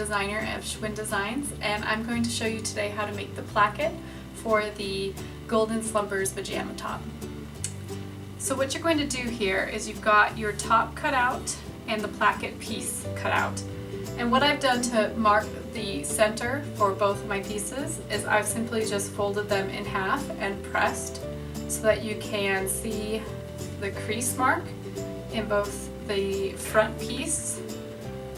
designer of Shwin Designs, and I'm going to show you today how to make the placket for the Golden Slumbers pajama top. So what you're going to do here is you've got your top cut out and the placket piece cut out. And what I've done to mark the center for both of my pieces is I've simply just folded them in half and pressed so that you can see the crease mark in both the front piece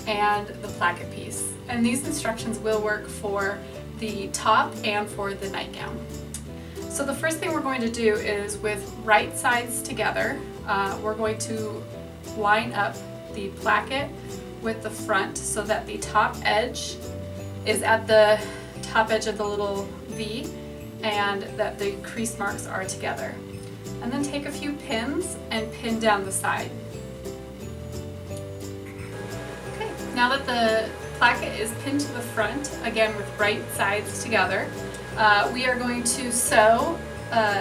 and the placket piece. And these instructions will work for the top and for the nightgown. So the first thing we're going to do is, with right sides together, we're going to line up the placket with the front so that the top edge is at the top edge of the little V and that the crease marks are together. And then take a few pins and pin down the side. Okay, now that the placket is pinned to the front, again with right sides together, we are going to sew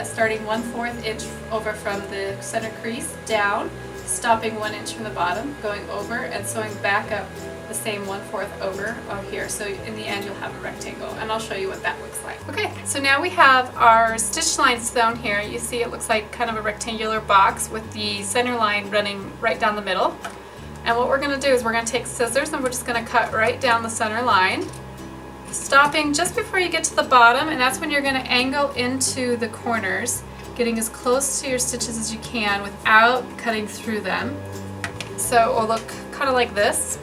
starting 1/4 inch over from the center crease down, stopping 1 inch from the bottom, going over and sewing back up the same 1/4 over here. So in the end you'll have a rectangle, and I'll show you what that looks like. Okay, so now we have our stitch line sewn here. You see it looks like kind of a rectangular box with the center line running right down the middle. And what we're going to do is we're going to take scissors and we're just going to cut right down the center line, stopping just before you get to the bottom, and that's when you're going to angle into the corners, getting as close to your stitches as you can without cutting through them. So it will look kind of like this.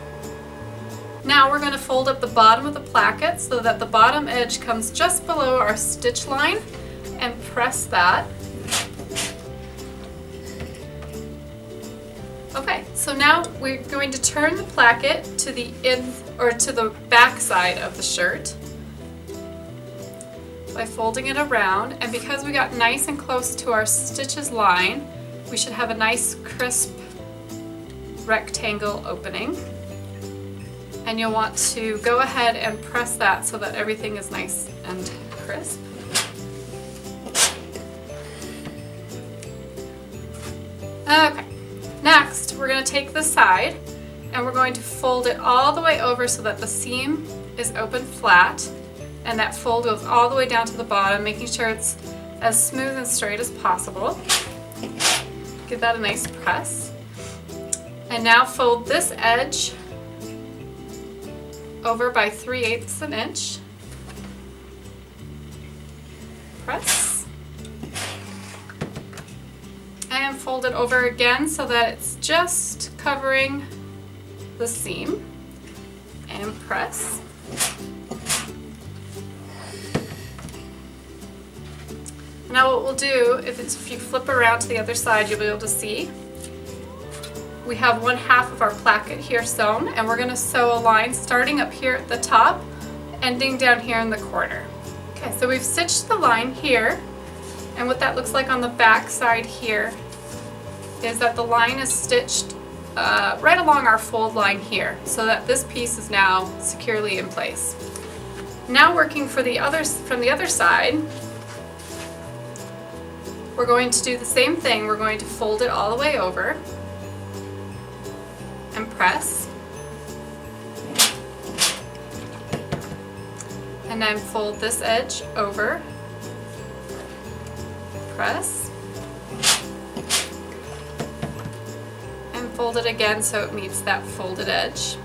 Now we're going to fold up the bottom of the placket so that the bottom edge comes just below our stitch line, and press that. Okay, so now we're going to turn the placket to the to the back side of the shirt by folding it around, and because we got nice and close to our stitches line, we should have a nice crisp rectangle opening. And you'll want to go ahead and press that so that everything is nice and crisp. Okay, next we're going to take the side and we're going to fold it all the way over so that the seam is open flat, and that fold goes all the way down to the bottom, making sure it's as smooth and straight as possible. Give that a nice press. And now fold this edge over by 3/8 an inch. Press. And fold it over again so that it's just covering the seam. And press. Now what we'll do, if you flip around to the other side, you'll be able to see we have 1/2 of our placket here sewn, and we're going to sew a line starting up here at the top, ending down here in the corner. Okay, so we've stitched the line here, and what that looks like on the back side here is that the line is stitched right along our fold line here, so that this piece is now securely in place. Now working from the other side, we're going to do the same thing. We're going to fold it all the way over and press, and then fold this edge over, press, and fold it again so it meets that folded edge.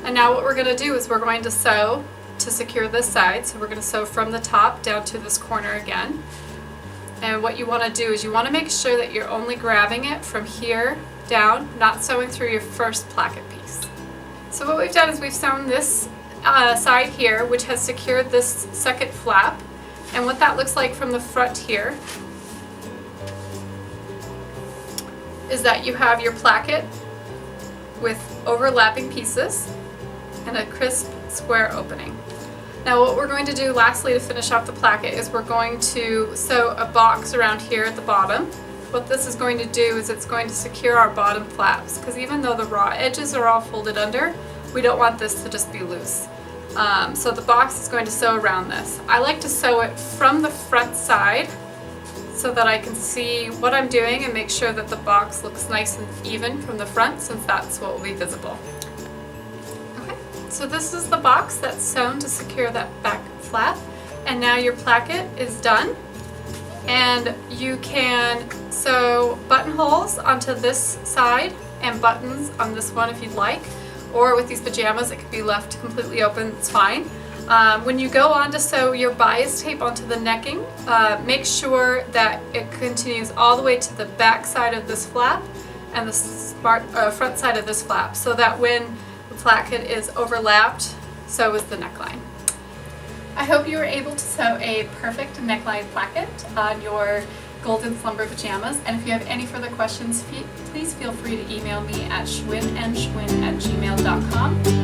And now what we're going to do is we're going to sew to secure this side. So we're going to sew from the top down to this corner again. And what you want to do is you want to make sure that you're only grabbing it from here down, not sewing through your first placket piece. So what we've done is we've sewn this side here, which has secured this second flap. And what that looks like from the front here is that you have your placket with overlapping pieces and a crisp square opening. Now what we're going to do lastly to finish off the placket is we're going to sew a box around here at the bottom. What this is going to do is it's going to secure our bottom flaps, because even though the raw edges are all folded under, we don't want this to just be loose. So the box is going to sew around this. I like to sew it from the front side so that I can see what I'm doing and make sure that the box looks nice and even from the front, since that's what will be visible. Okay, so this is the box that's sewn to secure that back flap, and now your placket is done. And you can sew buttonholes onto this side and buttons on this one if you'd like, or with these pajamas it could be left completely open, it's fine. When you go on to sew your bias tape onto the necking, make sure that it continues all the way to the back side of this flap and the front side of this flap, so that when the placket is overlapped, so is the neckline. I hope you were able to sew a perfect neckline placket on your Golden Slumber pajamas, and if you have any further questions, please feel free to email me at shwin&shwin@gmail.com.